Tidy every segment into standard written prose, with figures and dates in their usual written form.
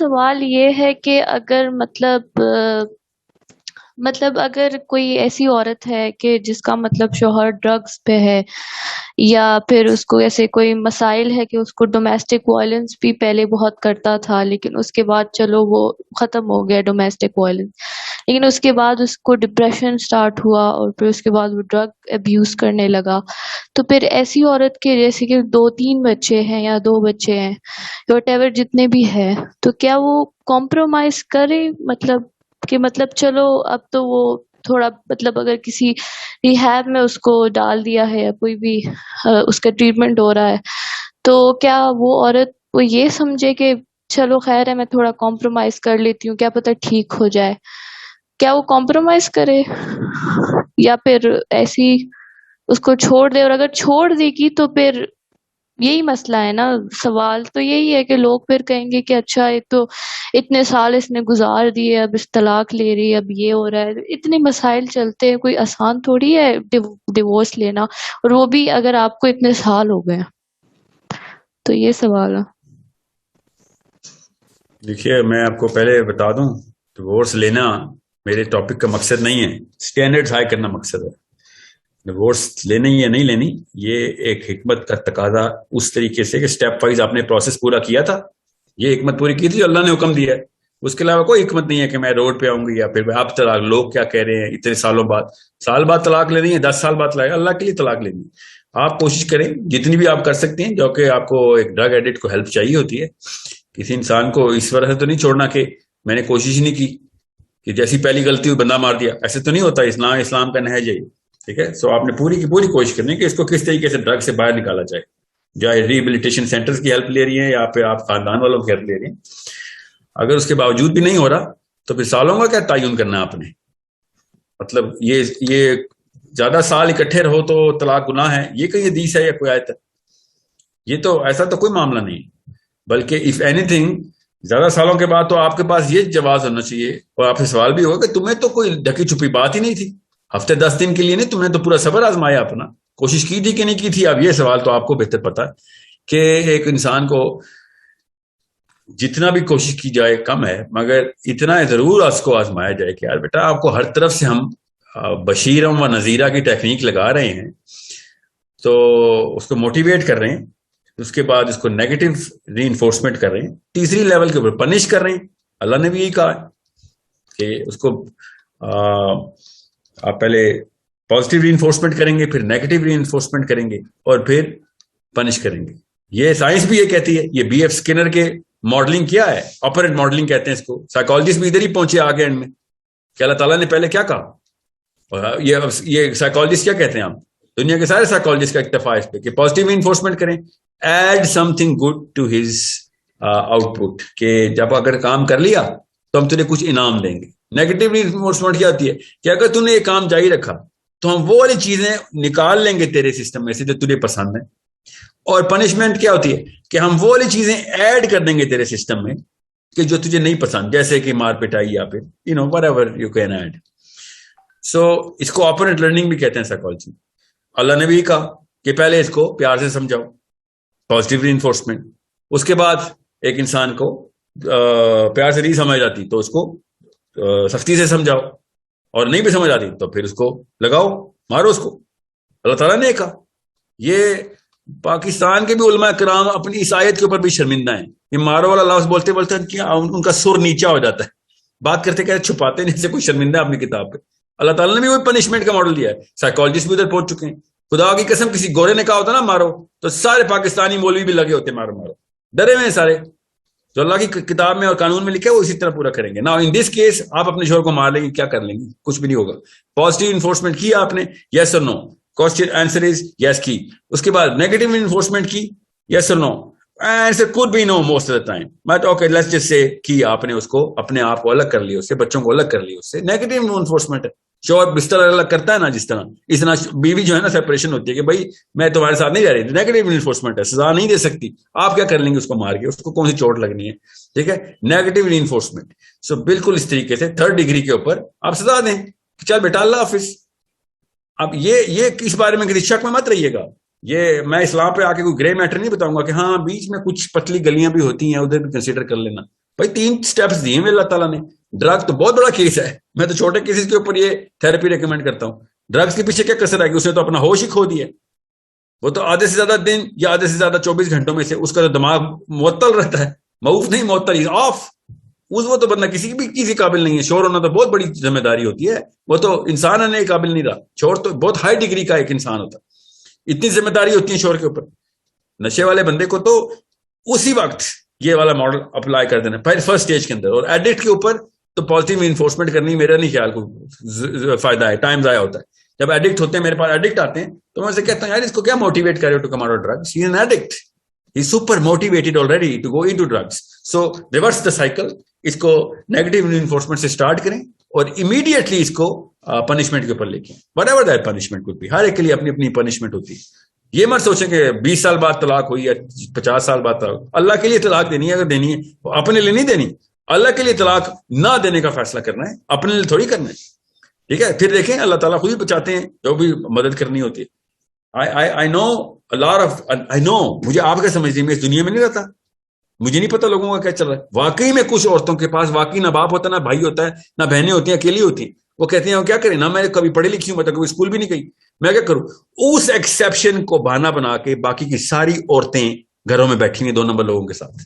سوال یہ ہے کہ اگر مطلب اگر کوئی ایسی عورت ہے کہ جس کا مطلب شوہر ڈرگز پہ ہے، یا پھر اس کو ایسے کوئی مسائل ہے کہ اس کو ڈومیسٹک وائلنس بھی پہلے بہت کرتا تھا، لیکن اس کے بعد چلو وہ ختم ہو گیا ڈومیسٹک وائلنس، لیکن اس کے بعد اس کو ڈپریشن سٹارٹ ہوا اور پھر اس کے بعد وہ ڈرگ ابیوز کرنے لگا، تو پھر ایسی عورت کے جیسے کہ 2-3 بچے ہیں یا 2 بچے ہیں، وٹ ایور جتنے بھی ہے، تو کیا وہ کمپرومائز کرے؟ مطلب چلو اب تو وہ تھوڑا مطلب اگر کسی ریہیب میں اس کو ڈال دیا ہے یا کوئی بھی اس کا ٹریٹمنٹ ہو رہا ہے، تو کیا وہ عورت وہ یہ سمجھے کہ چلو خیر ہے میں تھوڑا کمپرومائز کر لیتی ہوں، کیا پتہ ٹھیک ہو جائے؟ کیا وہ کمپرومائز کرے یا پھر ایسی اس کو چھوڑ دے؟ اور اگر چھوڑ دے گی تو پھر یہی مسئلہ ہے نا، سوال تو یہی ہے کہ لوگ پھر کہیں گے کہ اچھا یہ تو اتنے سال اس نے گزار دیے، اب اس طلاق لے رہی ہے، اب یہ ہو رہا ہے، اتنے مسائل چلتے ہیں، کوئی آسان تھوڑی ہے ڈیورس لینا، اور وہ بھی اگر آپ کو اتنے سال ہو گئے۔ تو یہ سوال ہے۔ دیکھیے میں آپ کو پہلے بتا دوں، ڈیورس لینا میرے ٹاپک کا مقصد نہیں ہے، سٹینڈرڈ ہائی کرنا مقصد ہے۔ ڈیورس لینی یا نہیں لینی یہ ایک حکمت کا تقاضا اس طریقے سے کہ سٹیپ وائز آپ نے پروسیس پورا کیا تھا، یہ حکمت پوری کی تھی جو اللہ نے حکم دیا ہے، اس کے علاوہ کوئی حکمت نہیں ہے کہ میں روڈ پہ آؤں گی یا پھر آپ طلاق لوگ کیا کہہ رہے ہیں اتنے سالوں بعد، سال بعد طلاق لینی ہے، 10 سال بعد طلاق، اللہ کے لیے طلاق لینی ہے۔ آپ کوشش کریں جتنی بھی آپ کر سکتے ہیں، جو کہ آپ کو ایک ڈرگ ایڈکٹ کو ہیلپ چاہیے ہوتی ہے، کسی انسان کو اس وجہ سے تو نہیں چھوڑنا کہ میں نے کوشش ہی نہیں کی کہ جیسی پہلی غلطی ہوئی بندہ مار دیا، ایسے تو نہیں ہوتا، اسلام کا نہج ہے، ٹھیک ہے۔ سو آپ نے پوری کی پوری کوشش کرنی کہ اس کو کس طریقے سے ڈرگ سے باہر نکالا جائے، چاہے ریہیبلیٹیشن سینٹرز کی ہیلپ لے رہی ہیں یا پھر آپ خاندان والوں کی ہیلپ لے رہی ہیں۔ اگر اس کے باوجود بھی نہیں ہو رہا تو پھر سالوں کا کیا تعین کرنا آپ نے، مطلب یہ زیادہ سال اکٹھے رہو تو طلاق گناہ ہے، یہ کوئی حدیث ہے یا کوئی آیت ہے؟ یہ تو ایسا تو کوئی معاملہ نہیں، بلکہ اف اینی تھنگ زیادہ سالوں کے بعد تو آپ کے پاس یہ جواز ہونا چاہیے، اور آپ سے سوال بھی ہوگا کہ تمہیں تو کوئی ڈھکی چھپی بات ہی نہیں تھی، ہفتے 10 دن کے لیے نہیں، تم نے تو پورا صبر آزمایا، اپنا کوشش کی تھی کہ نہیں کی تھی؟ اب یہ سوال تو آپ کو بہتر پتا ہے کہ ایک انسان کو جتنا بھی کوشش کی جائے کم ہے، مگر اتنا ضرور اس کو آزمایا جائے کہ یار بیٹا آپ کو ہر طرف سے ہم بشیرم و نذیرہ کی ٹیکنیک لگا رہے ہیں، تو اس کو موٹیویٹ کر رہے ہیں، اس کے بعد اس کو نیگیٹو ری انفورسمنٹ کر رہے ہیں، تیسری لیول کے اوپر پنش کر رہے ہیں۔ اللہ نے بھی یہی کہا ہے کہ اس کو آپ پہلے پازیٹیو ری انفورسمنٹ کریں گے، پھر نیگیٹو ری انفورسمنٹ کریں گے، اور پھر پنش کریں گے۔ یہ سائنس بھی یہ کہتی ہے، یہ بی ایف اسکنر کے ماڈلنگ کیا ہے، آپریٹ ماڈلنگ کہتے ہیں اس کو، سائیکالوجسٹ بھی ادھر ہی پہنچے آگے اینڈ میں کہ اللہ تعالیٰ نے پہلے کیا کہا، اور یہ سائیکالوجسٹ کیا کہتے ہیں، آپ دنیا کے سارے سائیکالوجسٹ کا اتفاق اس پہ کہ پازیٹیو ری انفورسمنٹ کریں، add something good to his output, کہ جب اگر کام کر لیا تو ہم تجھے کچھ انعام دیں گے۔ نیگیٹو ری انفورسمنٹ کیا ہوتی ہے کہ اگر تم نے یہ کام جاری رکھا تو ہم وہ والی چیزیں نکال لیں گے تیرے سسٹم میں سے جو تجھے پسند ہیں، اور پنشمنٹ کیا ہوتی ہے کہ ہم وہ والی چیزیں ایڈ کر دیں گے تیرے سسٹم میں کہ جو تجھے نہیں پسند، جیسے کہ مار پٹائی یا پھر whatever you can add۔ سو اس کو آپریٹ لرننگ بھی کہتے ہیں سائیکالوجی۔ اللہ نے بھی کہا کہ پہلے اس کو پیار سے سمجھاؤ، پازیٹیو ری انفورسمنٹ، اس کے بعد ایک انسان کو پیار سے نہیں سمجھ آتی تو اس کو سختی سے سمجھاؤ، اور نہیں بھی سمجھ آتی تو پھر اس کو لگاؤ، مارو اس کو۔ اللہ تعالیٰ نے کہا، یہ پاکستان کے بھی علماء کرام اپنی اس آیت کے اوپر بھی شرمندہ ہیں، یہ مارو والا لفظ بولتے بولتے ان کا سر نیچا ہو جاتا ہے، بات کرتے کہتے چھپاتے نہیں سے کوئی شرمندہ ہے اپنی کتاب پہ۔ اللہ تعالیٰ نے بھی وہی پنشمنٹ کا ماڈل دیا ہے، سائیکالوجسٹ بھی ادھر پہنچ چکے ہیں۔ خدا کی قسم کسی گورے نے کہا ہوتا نا مارو تو سارے پاکستانی مولوی بھی لگے ہوتے مارو مارو، ڈرے ہوئے ہیں سارے، جو اللہ کی کتاب میں اور قانون میں لکھا ہے وہ اسی طرح پورا کریں گے نا۔ ان دس کیس آپ اپنے شوہر کو مار لیں گے، کیا کر لیں گے؟ کچھ بھی نہیں ہوگا۔ پازیٹیو انفورسمنٹ کی آپ نے، یس اور نو، کوسچن آنسر از یس کی، اس کے بعد نیگیٹو انفورسمنٹ کی، یس اور نو، answer could be no most of the time but okay let's just say کی آپ نے اس کو اپنے آپ کو الگ کر لیا اس سے، بچوں کو الگ کر لیا اس سے، نیگیٹو انفورسمنٹ ہے۔ شوہر بستر الگ کرتا ہے نا، جس طرح اس طرح بیوی جو ہے نا سیپریشن ہوتی ہے کہ بھائی میں تمہارے ساتھ نہیں رہ رہی، نیگیٹو انفورسمنٹ ہے، سزا نہیں دے سکتی، آپ کیا کر لیں گے اس کو مار کے، اس کو کون سی چوٹ لگنی ہے، ٹھیک ہے، نیگیٹو انفورسمنٹ۔ سو بالکل اس طریقے سے 3rd ڈگری کے اوپر آپ سزا دیں کہ چل بیٹا اللہ حافظ۔ اب یہ اس بارے میں کسی شک میں مت رہیے گا، یہ میں اسلام پہ آ کے کوئی گرے میٹر نہیں بتاؤں گا کہ ہاں بیچ میں کچھ پتلی گلیاں بھی ہوتی ہیں ادھر بھی کنسیڈر کر لینا، بھائی 3 سٹیپس دیے ہیں اللہ تعالیٰ نے. ڈرگ تو بہت بڑا کیس ہے, میں تو چھوٹے کیسز کے اوپر یہ تھراپی ریکمینڈ کرتا ہوں. ڈرگس کے پیچھے کیا کسر ہے کہ اس نے تو اپنا ہوش ہی کھو دیا. وہ تو آدھے سے زیادہ دن یا آدھے سے زیادہ 24 گھنٹوں میں سے اس کا تو دماغ معطل رہتا ہے, معوف نہیں معطل, آف. وہ تو بندہ کسی قابل نہیں ہے. شور ہونا تو بہت بڑی ذمہ داری ہوتی ہے, وہ تو انسان ہونے کے قابل نہیں رہا. شور تو بہت ہائی ڈگری کا ایک انسان ہوتا ہے, اتنی ذمہ داری ہوتی ہے شور کے اوپر. نشے والے بندے کو تو اسی وقت یہ والا ماڈل اپلائی کر دینا فرسٹ اسٹیج کے اندر. اور ایڈکٹ کے اوپر تو پازیٹیو انفورسمنٹ کرنی میرا نہیں خیال کو فائدہ ہے, ٹائم ضائع ہوتا ہے. جب ایڈکٹ ہوتے ہیں, میرے پاس ایڈکٹ آتے ہیں, تو میں اسے کہتا ہوں یار اس کو کیا موٹیویٹ کرے to come out of drugs, he is an addict, he is super motivated already to go into drugs. So reverse the cycle, اس کو نیگیٹو انفورسمنٹ سے اسٹارٹ کریں اور امیڈیٹلی اس کو پنشمنٹ کے اوپر لے کے, whatever that punishment could be. ہر ایک کے لیے اپنی اپنی پنشمنٹ ہوتی ہے. یہ مت سوچیں کہ 20 سال بعد طلاق ہوئی یا 50 سال بعد طلاق. اللہ کے لیے طلاق دینی ہے, اگر دینی ہے اپنے لیے نہیں دینی. اللہ کے لیے طلاق نہ دینے کا فیصلہ کرنا ہے, اپنے لیے تھوڑی کرنا ہے. ٹھیک ہے, پھر دیکھیں اللہ تعالیٰ خود ہی بچاتے ہیں جو بھی مدد کرنی ہوتی ہے. I know a lot of, I know, مجھے آپ کا سمجھنے میں اس دنیا میں نہیں رہتا, مجھے نہیں پتا لوگوں کا کیا چل رہا ہے. واقعی میں کچھ عورتوں کے پاس واقعی نہ باپ ہوتا, نہ بھائی ہوتا ہے, نہ بہنیں ہوتی ہیں, اکیلی ہوتی ہیں. وہ کہتی ہیں وہ کیا کریں, نہ میں کبھی پڑھی لکھی ہوں, میں تو کبھی اسکول بھی نہیں گئی, میں کیا کروں. اس ایکسیپشن کو بہانہ بنا کے باقی کی ساری عورتیں گھروں میں بیٹھی ہیں 2 نمبر لوگوں کے ساتھ,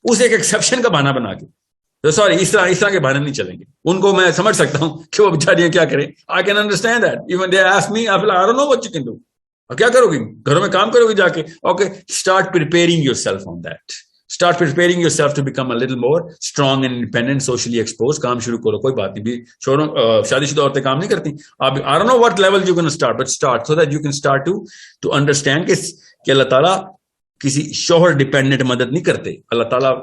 اس ایک ایکسیپشن کا بہانہ بنا کے. تو سوری, اس طرح کے بہانے نہیں چلیں گے. ان کو میں سمجھ سکتا ہوں کہ وہ بیچاریاں کیا کریں. I can understand that. Even they ask me, I don't know what you can do. اور کیا کرو گی, گھروں میں کام کرو گی جا کے. Okay, start preparing yourself on that. Start preparing yourself to become a little more strong and independent, socially expose. کام شروع کرو, کوئی بات نہیں. بھی شادی شدہ عورتیں کام نہیں کرتی. آپ I don't know what level you can start, but start so that you can start to understand کہ اللہ تعالیٰ کسی شوہر ڈیپینڈنٹ مدد نہیں کرتے. اللہ تعالیٰ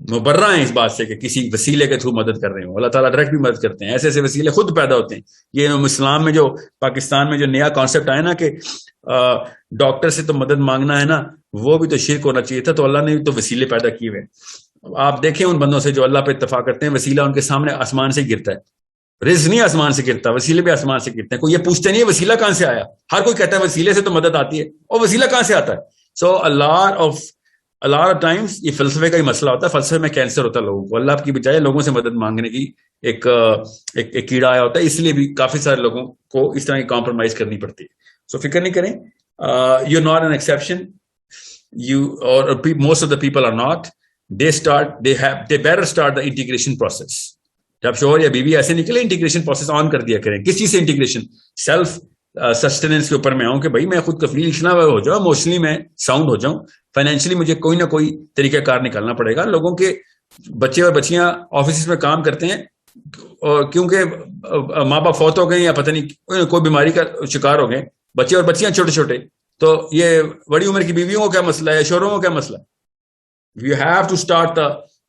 مبرہ ہیں اس بات سے کہ کسی وسیلے کے تھرو مدد کر رہے ہوں. اللہ تعالیٰ ڈائریکٹ بھی مدد کرتے ہیں. ایسے ایسے وسیلے خود پیدا ہوتے ہیں. یہ اسلام میں جو پاکستان میں جو نیا کانسیپٹ آیا نا کہ ڈاکٹر سے تو مدد مانگنا ہے نا, وہ بھی تو شرک ہونا چاہیے تھا. تو اللہ نے بھی تو وسیلے پیدا کیے ہوئے. آپ دیکھیں ان بندوں سے جو اللہ پہ اتفاق کرتے ہیں, وسیلہ ان کے سامنے آسمان سے گرتا ہے. رزق نہیں آسمان سے گرتا, وسیلے بھی آسمان سے گرتے ہیں. کوئی یہ پوچھتے نہیں ہے وسیلہ کہاں سے آیا. ہر کوئی کہتا ہے وسیلے سے تو مدد آتی ہے, اور وسیلہ کہاں سے آتا ہے. سو اللہ آف ٹائمس یہ فلسفے کا ہی مسئلہ ہوتا ہے. فلسفے میں کینسر ہوتا ہے لوگوں کو. اللہ کی بجائے لوگوں سے مدد مانگنے کی ایک کیڑا آیا ہوتا ہے. اس لیے بھی کافی سارے لوگوں کو اس طرح کی کمپرومائز کرنی پڑتی ہے. سو فکر نہیں کریں, you are not an exception. اور most of the people are not. they better start the integration process. جب شوہر یا بیوی ایسے نکلے, انٹیگریشن پروسیس آن کر دیا کریں. کس چیز سے انٹیگریشن؟ سیلف سسٹیننس کے اوپر میں آؤں کہ بھائی میں خود کفیل اتنا ہو جاؤں, اموشنلی میں ساؤنڈ ہو جاؤں, فائنینشلی مجھے کوئی نہ کوئی طریقہ کار نکالنا پڑے گا. لوگوں کے بچے اور بچیاں آفیسز میں کام کرتے ہیں کیونکہ ماں باپ فوت ہو گئے یا پتہ نہیں کوئی بیماری کا شکار ہو گئے, بچے اور بچیاں چھوٹے چھوٹے. تو یہ بڑی عمر کی بیویوں کو کیا مسئلہ ہے یا شوہروں کو کیا مسئلہ ہے؟ You have to start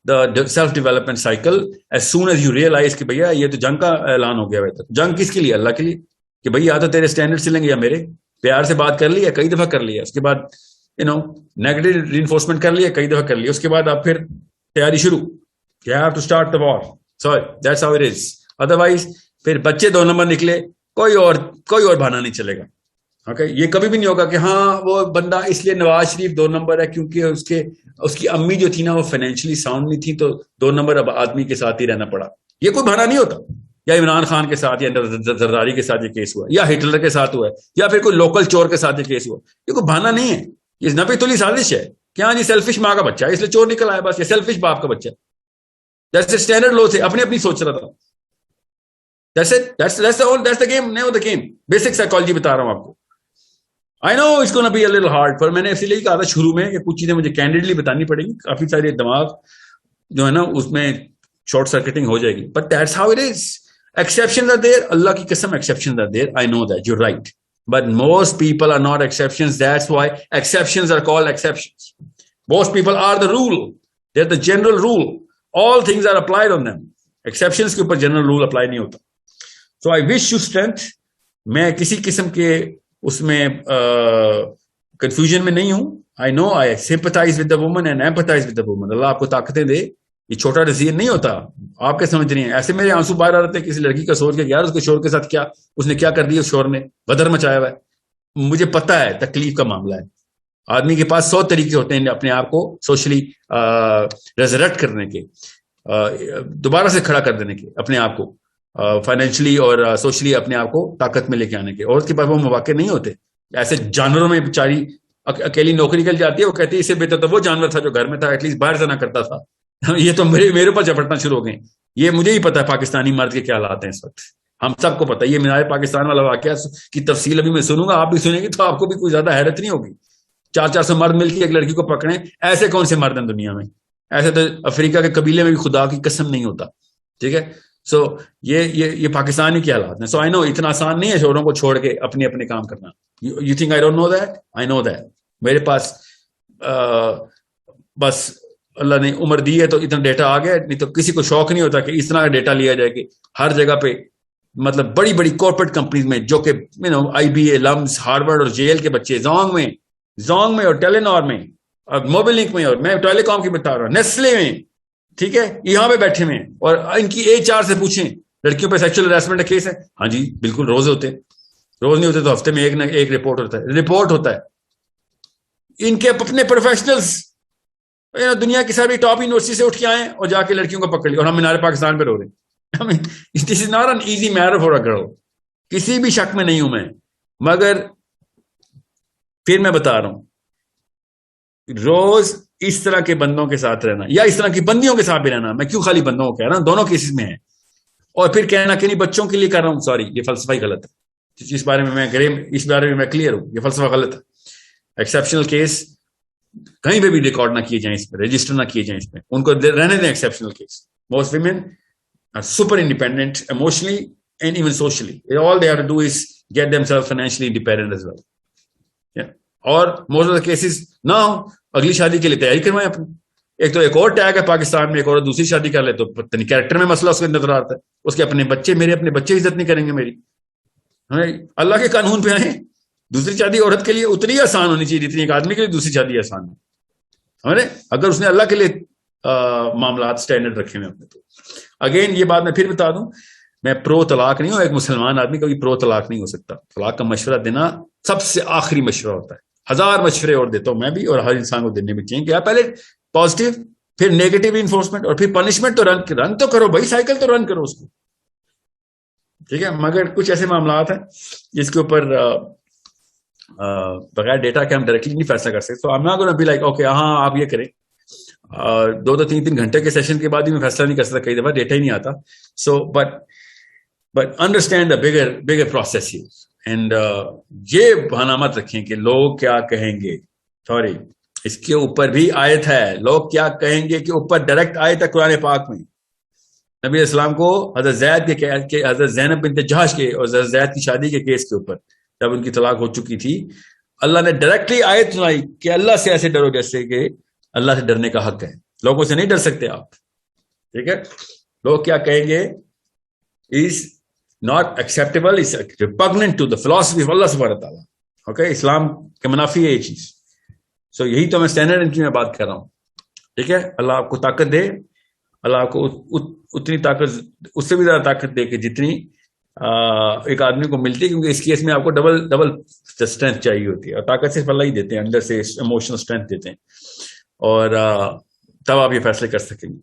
the self development cycle as soon as you realize کہ بھیا یہ تو جنگ کا اعلان ہو گیا ہے. جنگ کس کے لیے؟ اللہ کے لیے. کہ بھئی یا تو تیرے اسٹینڈرڈ چلیں گے یا میرے. پیار سے بات کر لی ہے, کئی دفعہ کر لیا, اس کے بعد نیگیٹو ری انفورسمنٹ کر لیا, کئی دفعہ کر لیا, اس کے بعد آپ پھر تیاری شروع. You have to start the war. Sorry, that's how it is. Otherwise پھر بچے 2 نمبر نکلے, کوئی اور بہانہ نہیں چلے گا. اوکے, یہ کبھی بھی نہیں ہوگا کہ ہاں وہ بندہ اس لیے نواز شریف 2 نمبر ہے کیونکہ اس کی امی جو تھی نا وہ فائنینشلی ساؤنڈ نہیں تھی, تو 2 نمبر اب آدمی کے ساتھ ہی رہنا پڑا. یہ کوئی بہانہ نہیں ہوتا. یا عمران خان کے ساتھ یا زرداری کے ساتھ یہ کیس ہوا, یا ہٹلر کے ساتھ ہوا ہے, یا پھر کوئی لوکل چور کے ساتھ یہ کیس ہوا. یہ کوئی بہانہ نہیں ہے, یہ نپی تلی سازش ہے. کیا جی سیلفش ماں کا بچہ ہے اس لیے چور نکل آیا, بس. یہ سیلفش باپ کا بچہ ہے. دیٹس اسٹینڈرڈ لو سے اپنی سوچ رہا تھا. That's the game, name of the game. Basic psychology بتا رہا ہوں آپ کو. I know it's gonna be a little hard, پر میں نے اسی لیے کہا تھا شروع میں کہ کچھ چیزیں مجھے کینڈیڈلی بتانی پڑیں گی. کافی سارے دماغ جو ہے نا اس میں شارٹ سرکٹنگ ہو جائے گی. But that's how it is. Exceptions are there. اللہ کی قسم exceptions are there. I know that. You're right. But most people are not exceptions. That's why exceptions are called exceptions. Most people are the rule. They're the general rule. All things are applied on them. Exceptions کے اوپر general rule apply نہیں ہوتا. So I wish you strength. میں کسی قسم کے اس میں confusion میں نہیں ہوں. I know I sympathize with the woman and empathize with the woman. اللہ آپ کو طاقتیں دے. یہ چھوٹا ڈیسیژن نہیں ہوتا. آپ کیا سمجھ رہی ہیں؟ ایسے میرے آنسو باہر آ رہے تھے کسی لڑکی کا سوچ کے, یار اس کے شوہر کے ساتھ کیا اس نے کیا کر دیا, اس شوہر نے غدر مچایا ہوا ہے. مجھے پتا ہے تکلیف کا معاملہ ہے, آدمی کے پاس 100 طریقے ہوتے ہیں اپنے آپ کو سوشلی ریزریکٹ کرنے کے, دوبارہ سے کھڑا کر دینے کے, اپنے آپ کو فائنینشلی اور سوشلی اپنے آپ کو طاقت میں لے کے آنے کے. عورت کے پاس وہ مواقع نہیں ہوتے. ایسے جانوروں میں بیچاری اکیلی نوکری نکل جاتی ہے, وہ کہتی ہے اس سے بہتر تو وہ جانور تھا جو گھر میں تھا, ایٹ لیسٹ باہر سے نہ کرتا تھا. یہ تو میرے اوپر چپٹنا شروع ہو گئے. یہ مجھے ہی پتا ہے پاکستانی مرد کے کیا حالات ہیں اس وقت, ہم سب کو پتا ہے. یہ میرے پاکستان والا واقعہ کی تفصیل ابھی میں سنوں گا, آپ بھی سنیں گے تو آپ کو بھی کوئی زیادہ حیرت نہیں ہوگی. 400 مرد مل کے ایک لڑکی کو پکڑیں, ایسے کون سے مرد ہیں دنیا میں؟ ایسے تو افریقہ کے قبیلے میں بھی خدا کی قسم نہیں ہوتا. ٹھیک ہے, سو یہ پاکستانی کے حالات ہیں. سو آئی نو اتنا آسان نہیں ہے شوہروں کو چھوڑ کے اپنے اپنے کام کرنا. You think I don't know that? I know that. میرے پاس بس اللہ نے عمر دی ہے تو اتنا ڈیٹا آ گیا, نہیں تو کسی کو شوق نہیں ہوتا کہ اس طرح کا ڈیٹا لیا جائے کہ ہر جگہ پہ, مطلب بڑی بڑی کارپوریٹ کمپنیز میں جو کہ آئی بی اے, لمز, ہارورڈ اور جیل کے بچے زونگ میں اور ٹیلینور میں اور موبل لنک میں, اور میں ٹیلی کام کی بتا رہا ہوں, نیسلے میں, ٹھیک ہے, یہاں پہ بیٹھے ہوئے ہیں, اور ان کی HR سے پوچھیں لڑکیوں پہ سیکچوئل ہراسمنٹ کا کیس ہے. ہاں جی بالکل, روز ہوتے, روز نہیں ہوتے تو ہفتے میں ایک رپورٹ ہوتا ہے. ان کے اپنے پروفیشنلز دنیا کی ساری ٹاپ یونیورسٹی سے اٹھ کے آئے اور جا کے لڑکیوں کو پکڑ لیا, اور ہم مینار پاکستان پہ رو رہے ہیں. This is not an easy matter for a girl. کسی بھی شک میں نہیں ہوں میں, مگر پھر میں بتا رہا ہوں, روز اس طرح کے بندوں کے ساتھ رہنا یا اس طرح کی بندیوں کے ساتھ بھی رہنا, میں کیوں خالی بندوں کو کہہ رہا ہوں, دونوں کیسز میں ہے, اور پھر کہنا کہ نہیں بچوں کے لیے کر رہا ہوں, سوری, یہ فلسفہ ہی غلط ہے. اس بارے میں کلیئر ہوں, یہ فلسفہ غلط ہے. ایکسیپشنل کیس کہیں پہ بھی ریکارڈ نہ کیے جائیں, اس پہ رجسٹر نہ کیے جائیں, اس پہ ان کو رہنے دیں exceptional case. Most women are super independent emotionally and even socially. All they have to do is get them self financially independent as well. اور موسٹ آف دا کیسز نہ ہو, اگلی شادی کے لیے تیاری کروائیں اپنی. ایک تو ایک اور ٹیگ ہے پاکستان میں, ایک اور دوسری شادی کر لے تو پتہ نہیں کیریکٹر میں مسئلہ اس کے نظر آتا ہے. اس کے اپنے بچے, میرے اپنے بچے عزت نہیں کریں گے میری. اللہ کے قانون پہ آئیں. دوسری شادی عورت کے لیے اتنی آسان ہونی چاہیے جتنی ایک آدمی کے لیے دوسری شادی آسان ہے, اگر اس نے اللہ کے لیے معاملات سٹینڈرڈ رکھے ہوئے اپنے. تو اگین یہ بات میں پھر بتا دوں, میں پرو طلاق نہیں ہوں. ایک مسلمان آدمی کبھی پرو طلاق نہیں ہو سکتا. طلاق کا مشورہ دینا سب سے آخری مشورہ ہوتا ہے. 1000 مشورے اور دیتا ہوں میں بھی, اور ہر انسان کو دینے بھی چاہیے کہ آپ پہلے پازیٹیو, پھر نیگیٹو انفورسمنٹ, اور پھر پنشمنٹ. تو رن تو کرو بھائی, سائیکل تو رن کرو اس کو, ٹھیک ہے. مگر کچھ ایسے معاملات ہیں جس کے اوپر بغیر ڈیٹا کے ہم ڈائریکٹلی نہیں فیصلہ کر سکتے. تو I'm not gonna be like okay ہاں آپ یہ کریں. 2-3 گھنٹے کے سیشن کے بعد بھی میں فیصلہ نہیں کر سکتا, کئی دفعہ ڈیٹا ہی نہیں آتا. So but understand the bigger process he. And یہ بہانہ مت رکھیں کہ لوگ کیا کہیں گے. سوری, اس کے اوپر بھی آیت ہے, لوگ کیا کہیں گے کے اوپر ڈائریکٹ آیت ہے قرآن پاک میں. نبی علیہ السلام کو حضرت زید کے حضرت زینب بنت جہش کے اور حضرت زید کی شادی کے کیس کے اوپر, جب ان کی طلاق ہو چکی تھی, اللہ نے ڈائریکٹلی آیت سنائی کہ اللہ سے ایسے ڈرو جیسے کہ اللہ سے ڈرنے کا حق ہے. لوگوں سے نہیں ڈر سکتے آپ, ٹھیک ہے. لوگ کیا کہیں گے is not acceptable, is repugnant to the philosophy of Allah subhanahu wa ta'ala. Okay, اسلام کے منافی ہے یہ چیز. سو یہی تو میں اسٹینڈرڈ ان کی میں بات کر رہا ہوں, ٹھیک ہے. اللہ آپ کو طاقت دے, اللہ آپ کو اتنی طاقت, اس سے بھی زیادہ طاقت دے کہ جتنی ایک آدمی کو ملتی ہے, کیونکہ اس کیس میں آپ کو ڈبل اسٹرینتھ چاہیے ہوتی ہے, اور طاقت صرف اللہ ہی دیتے ہیں, اندر سے ایموشنل اسٹرینتھ دیتے ہیں, اور تب آپ یہ فیصلے کر سکیں گے.